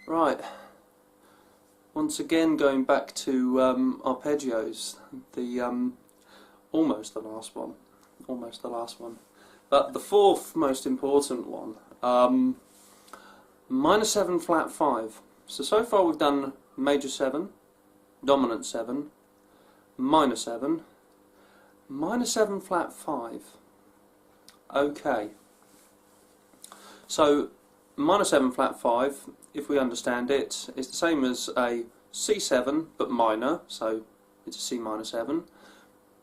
Right, once again going back to arpeggios, almost the last one, but the fourth most important one, minor 7 flat 5. So far we've done major 7, dominant 7, minor 7, minor 7 flat 5. Okay, so minor 7 flat 5, if we understand it, is the same as a C7 but minor, so it's a C minor 7,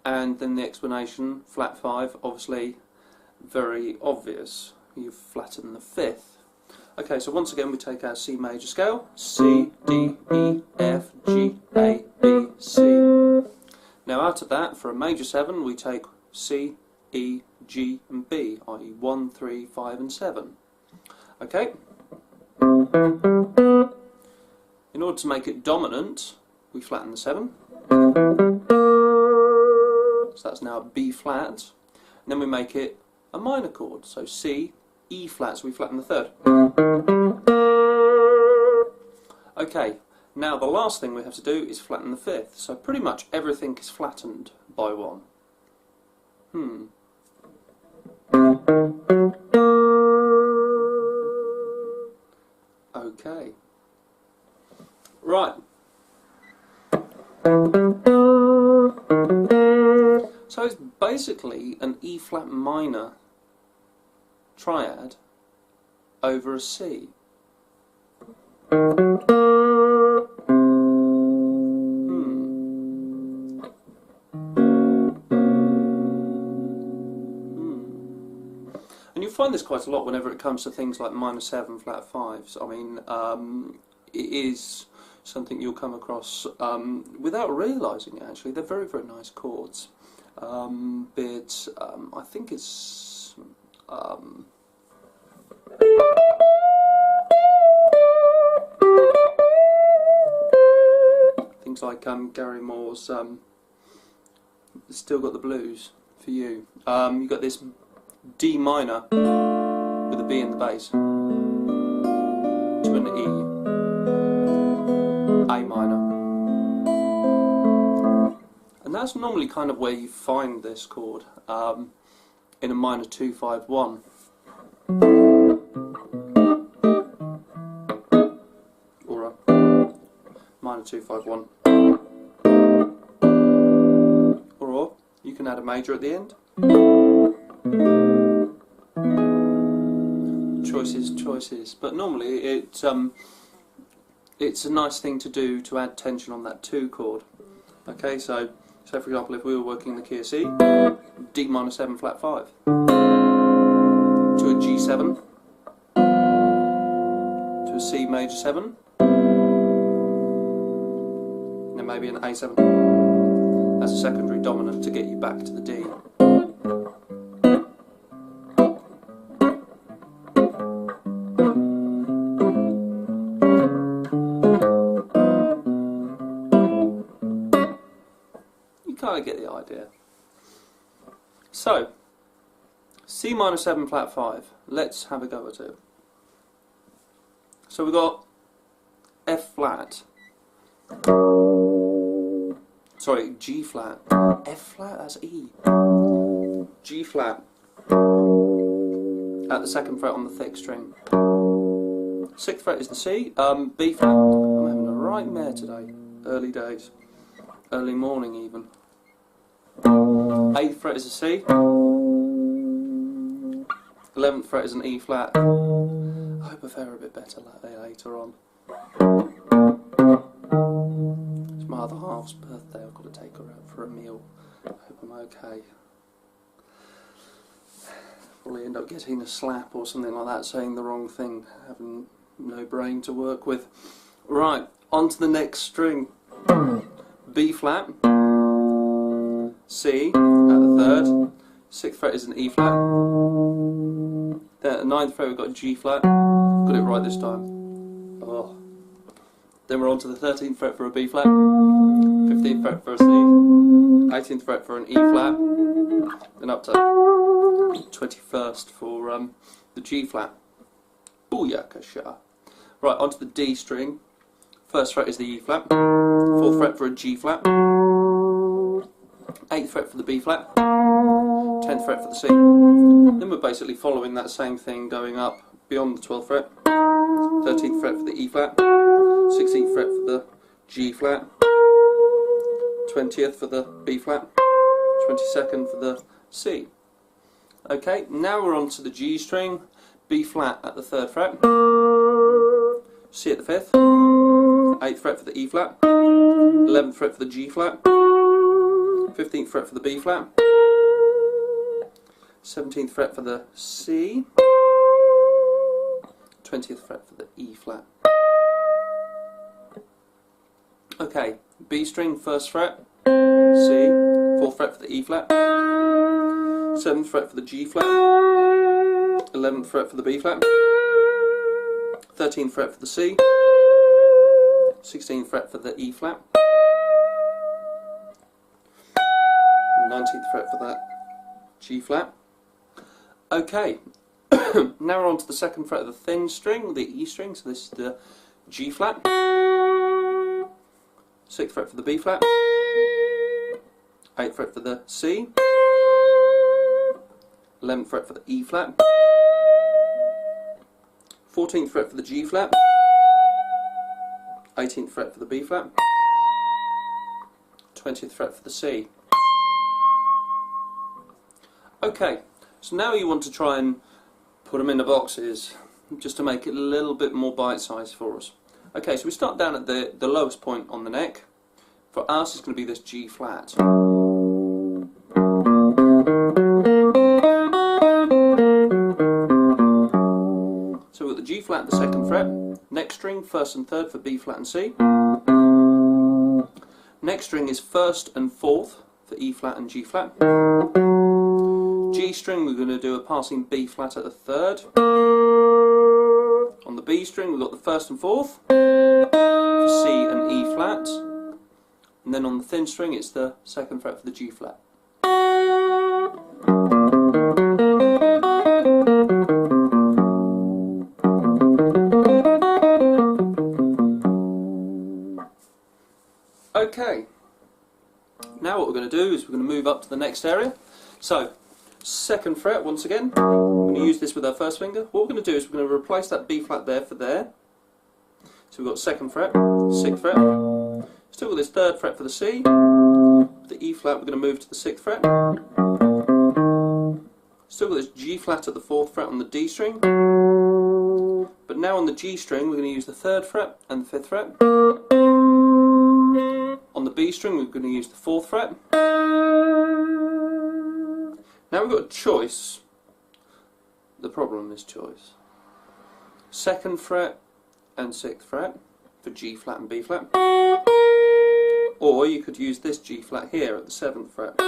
and then the explanation, flat 5, obviously very obvious, you've flattened the 5th. Okay, so once again we take our C major scale, C, D, E, F, G, A, B, C. Now out of that, for a major 7 we take C, E, G and B, i.e. 1, 3, 5 and 7. Okay? In order to make it dominant, we flatten the 7. So that's now a B flat. And then we make it a minor chord. So C, E flat, so we flatten the 3rd. Okay, now the last thing we have to do is flatten the 5th. So pretty much everything is flattened by 1. Okay. Right. So it's basically an E flat minor triad over a C. And you find this quite a lot whenever it comes to things like minor 7 flat 5s. I mean, it is something you'll come across without realising it, actually. They're very, very nice chords. But I think it's things like Gary Moore's Still Got the Blues for You. You've got this D minor with a B in the bass to an E, A minor, and that's normally kind of where you find this chord, in a minor 2-5-1. Or a minor 2-5-1. Or you can add a major at the end. Choices, but normally it's a nice thing to do to add tension on that 2 chord. Okay, so for example, if we were working the key of C, D minor 7 flat 5 to a G7 to a C major 7, and then maybe an A7. That's a secondary dominant to get you back to the D. I get the idea. So, C minor 7 flat 5. Let's have a go at it. So we've got F flat. Sorry, G flat. F flat, that's E. G flat at the 2nd fret on the thick string. 6th fret is the C. B flat. I'm having a right mare today. Early days. Early morning even. 8th fret is a C, 11th fret is an E flat. I hope I fare a bit better later on. It's my other half's birthday, I've got to take her out for a meal. I hope I'm okay. Probably end up getting a slap or something like that, saying the wrong thing, having no brain to work with. Right, on to the next string. B flat. C at the 3rd, 6th fret is an E flat, then at the 9th fret we've got G flat, got it right this time. Oh. Then we're on to the 13th fret for a B flat, 15th fret for a C, 18th fret for an E flat, then up to 21st for the G flat. Booyakasha. Right, onto the D string. First fret is the E flat, 4th fret for a G flat, 8th fret for the B flat, 10th fret for the C. Then we're basically following that same thing going up beyond the 12th fret, 13th fret for the E flat, 16th fret for the G flat, 20th for the B flat, 22nd for the C. Okay, now we're on to the G string, B flat at the 3rd fret, C at the 5th, 8th fret for the E flat, 11th fret for the G flat, 15th fret for the B flat, 17th fret for the C, 20th fret for the E flat. Okay, B string, 1st fret, C, 4th fret for the E flat, 7th fret for the G flat, 11th fret for the B flat, 13th fret for the C, 16th fret for the E flat, 19th fret for that G flat. Okay, now we're on to the 2nd fret of the thin string, the E string, so this is the G flat, 6th fret for the B flat, 8th fret for the C, 11th fret for the E flat, 14th fret for the G flat, 18th fret for the B flat, 20th fret for the C. Okay, so now you want to try and put them in the boxes just to make it a little bit more bite-sized for us. Okay, so we start down at the lowest point on the neck. For us, it's going to be this G flat. So we've got the G flat at the 2nd fret, next string 1st and 3rd for B flat and C. Next string is 1st and 4th for E flat and G flat. G string we're going to do a passing B flat at the 3rd. On the B string we've got the 1st and 4th for C and E flat. And then on the thin string it's the 2nd fret for the G flat. Okay, now what we're going to do is we're going to move up to the next area. So, 2nd fret once again, we're going to use this with our 1st finger. What we're going to do is we're going to replace that B flat there for there. So we've got 2nd fret, 6th fret, still got this 3rd fret for the C, the E flat we're going to move to the 6th fret, still got this G flat at the 4th fret on the D string, but now on the G string we're going to use the 3rd fret and the 5th fret. On the B string we're going to use the 4th fret. Now we've got a choice. The problem is choice. 2nd fret and 6th fret for G flat and B flat. Or you could use this G flat here at the 7th fret.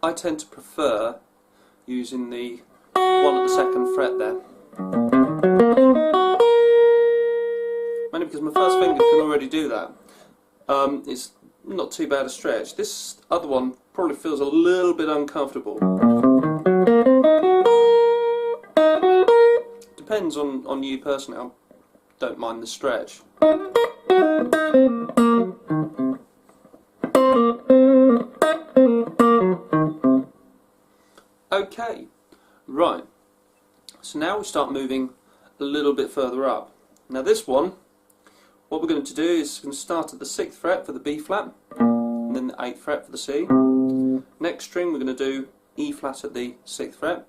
I tend to prefer using the one at the 2nd fret there. Mainly because my 1st finger can already do that. It's not too bad a stretch. This other one probably feels a little bit uncomfortable. Depends on you personally. I don't mind the stretch. Okay, right, so now we start moving a little bit further up. Now this one, what we're going to do is we're going to start at the 6th fret for the B flat, and then the 8th fret for the C. Next string we're going to do E flat at the 6th fret.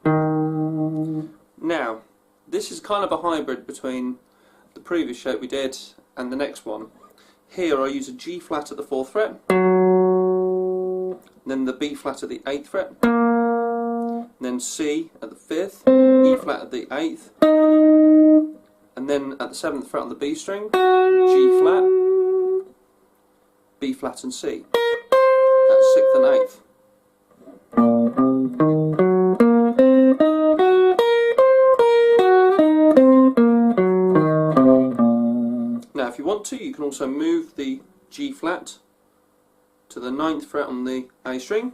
Now, this is kind of a hybrid between the previous shape we did and the next one. Here I use a G flat at the 4th fret, then the B flat at the 8th fret, then C at the 5th, E flat at the 8th, and then at the 7th fret on the B string, G flat, B flat and C. That's 6th and 8th. Now if you want to, you can also move the G flat to the 9th fret on the A string.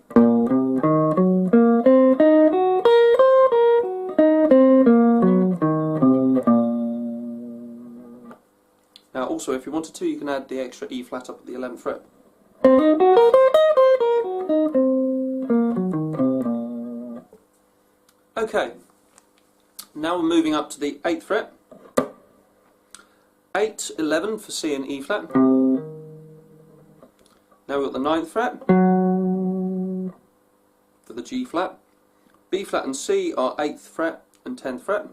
Now also, if you wanted to, you can add the extra E flat up at the 11th fret. Okay, now we're moving up to the 8th fret. 8, 11 for C and E flat. Now we've got the 9th fret for the G flat. B flat and C are 8th fret and 10th fret.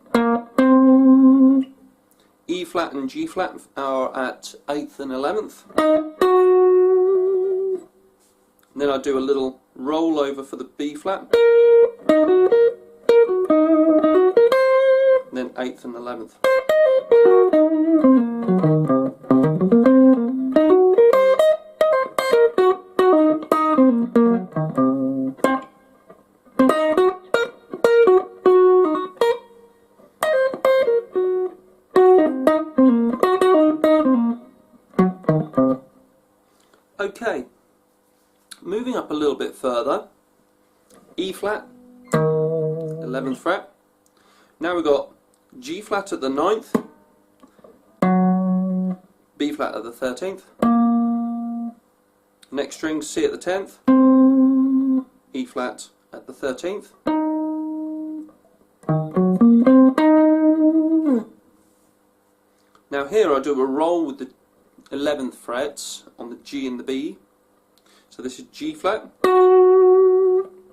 E flat and G flat are at 8th and 11th. And then I do a little roll over for the B flat. And then 8th and 11th. Okay, moving up a little bit further, E flat, 11th fret. Now we've got G flat at the 9th, B flat at the 13th, next string C at the 10th, E flat at the 13th. Now here I do a roll with the 11th frets on the G and the B. So this is G flat,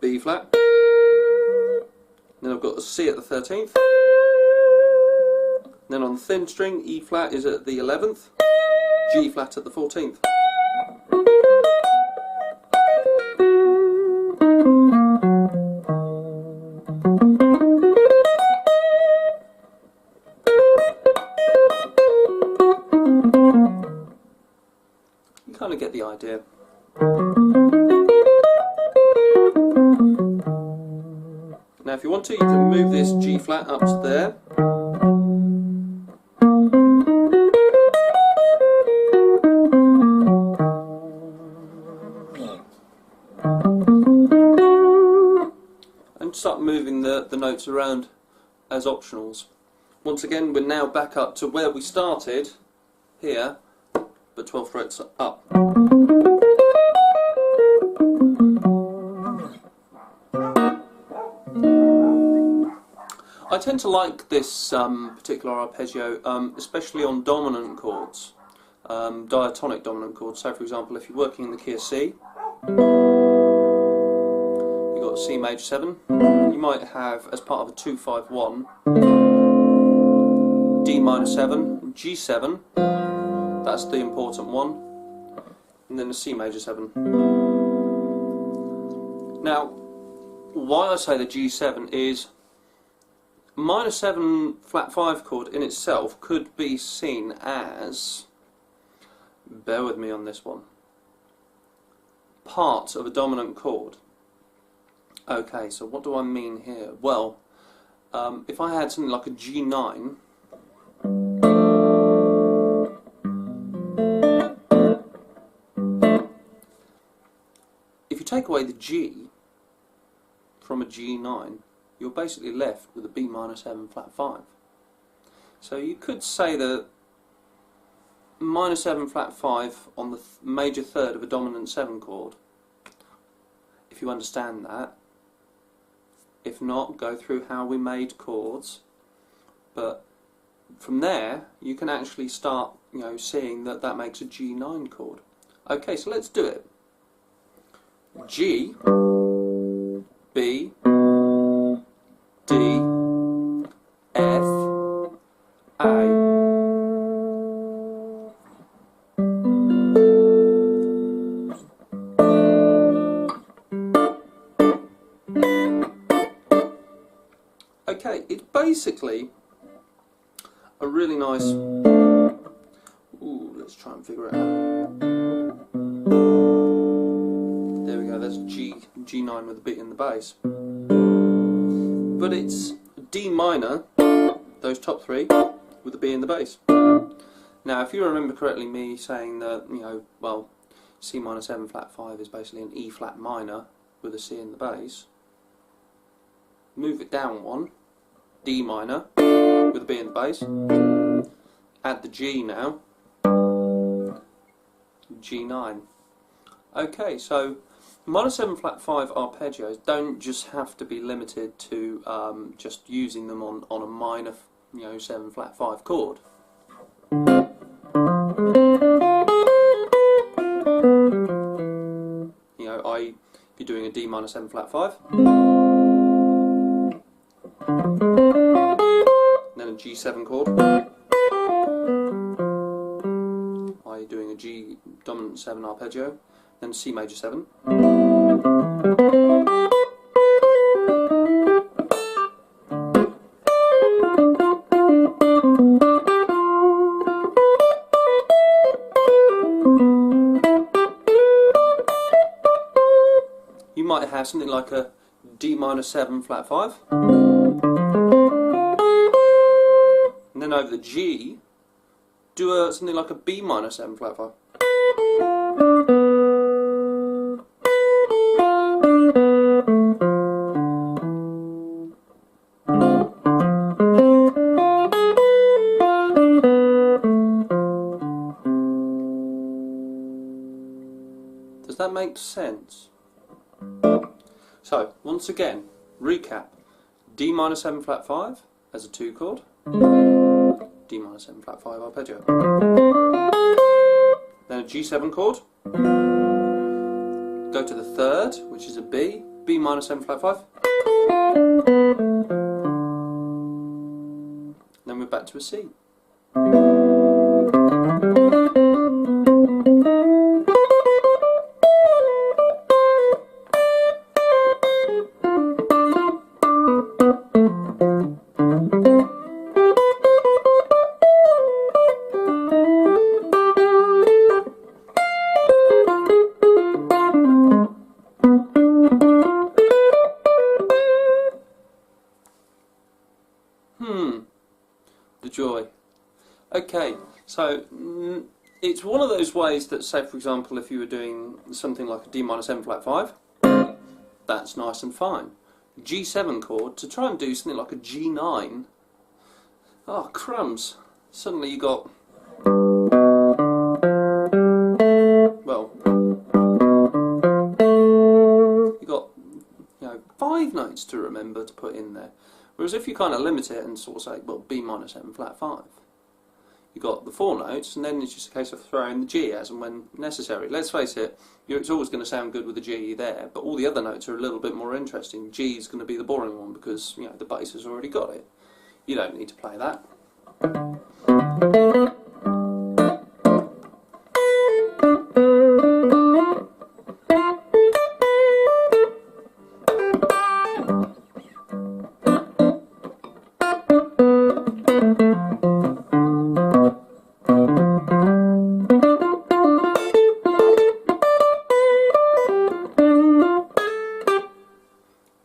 B flat, then I've got a C at the 13th, then on the thin string E flat is at the 11th, G flat at the 14th. You kind of get the idea. Now if you want to, you can move this G flat up to there. And start moving the notes around as optionals. Once again, we're now back up to where we started, here, but 12 frets up. I tend to like this particular arpeggio, especially on dominant chords, diatonic dominant chords. So for example, if you're working in the key of C, you've got C major 7, you might have, as part of a 2-5-1, D minor 7, G7, that's the important one, and then a C major 7. Now, why I say the G7 is minor 7 flat 5 chord in itself could be seen as, bear with me on this one, part of a dominant chord. Okay, so what do I mean here? Well, if I had something like a G9, if you take away the G from a G9, you're basically left with a B minor 7 flat 5. So you could say that minor 7 flat 5 on the major third of a dominant 7 chord, if you understand that. If not, go through how we made chords, but from there you can actually start, seeing that that makes a G9 chord. Okay, so let's do it. G, B, D, F, A. Okay, it's basically a really nice... Ooh, let's try and figure it out. There we go, that's G9 with a beat in the bass. But it's D minor, those top three, with a B in the bass. Now, if you remember correctly, me saying that, well, C minor 7 flat 5 is basically an E flat minor with a C in the bass. Move it down one, D minor with a B in the bass. Add the G now, G9. Okay, so minor 7 flat 5 arpeggios don't just have to be limited to just using them on a minor 7 flat 5 chord. If you're doing a D minor 7 flat 5, then a G7 chord, you're doing a G dominant 7 arpeggio, then C major 7. You might have something like a D minor 7 flat 5, and then over the G, do something like a B minor 7 flat 5. Does that make sense? So, once again, recap. D minor 7 flat 5 as a 2 chord, D minor 7 flat 5 arpeggio. Then a G7 chord, go to the 3rd, which is a B, B minor 7 flat 5. Then we're back to a C. The joy. Okay, so it's one of those ways that, say for example, if you were doing something like a D minor 7 flat 5, that's nice and fine. G7 chord, to try and do something like a G9, oh crumbs, suddenly you got, well, you got 5 notes to remember to put in there. Whereas if you kind of limit it and sort of say, well, B minor 7 flat 5, you've got the 4 notes, and then it's just a case of throwing the G as and when necessary. Let's face it, it's always going to sound good with the G there, but all the other notes are a little bit more interesting. G is going to be the boring one because the bass has already got it. You don't need to play that.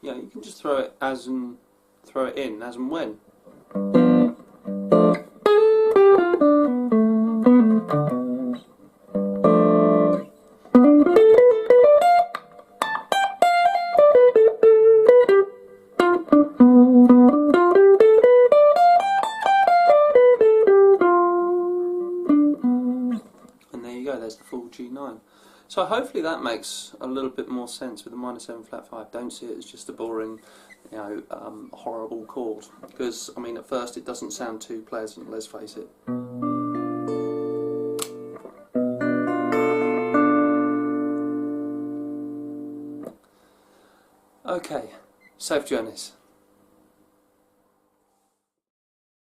You can just throw it in as and when. And there you go, there's the full G9. So hopefully that makes a little bit more sense with the minor 7 flat 5. Don't see it as just a boring, horrible chord. Because, I mean, at first it doesn't sound too pleasant, let's face it. Okay, safe journeys.